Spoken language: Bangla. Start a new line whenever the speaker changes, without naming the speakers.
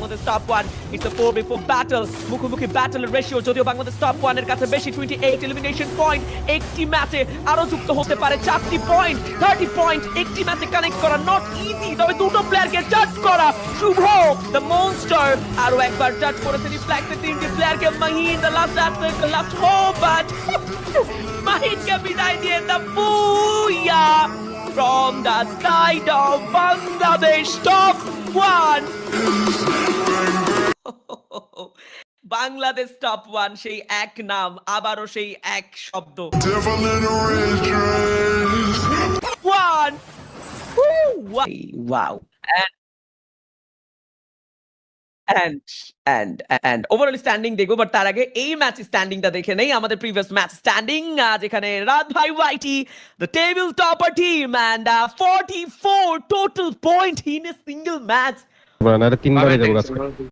Bangladesh top 1 it's a 4v4 battle মুখোমুখি ব্যাটলের রেশিও যদিও বাংলাদেশ টপ 1 এর কাছে বেশি 28 এলিমিনেশন পয়েন্ট একটি ম্যাচে আরো যুক্ত হতে পারে 4টি পয়েন্ট 30 পয়েন্ট একটি ম্যাচে কানেক্ট করা নট ইজি তবে দুটো প্লেয়ারকে জাজ করা শুভ দ্য মনস্টার আরো একবার জাজ করেছে রিফ্লেক্টেড তিনটি প্লেয়ারকে Mahin the last athlete the last hope but মাহিনকে বিদায় দিয়ে দ্য বুয়া from the side of Bangladesh top 1 Bangladesh top 1 সেই এক নাম আবারও সেই এক শব্দ one wow and overall standing দেখবো বাট তার আগে এই ম্যাচ স্ট্যান্ডিংটা দেখে নেই আমাদের প্রিভিয়াস ম্যাচ স্ট্যান্ডিং যেখানে রাত ভাই ওয়াইটি the table topper team and 44 total point in a single match
তিনবারে যাবো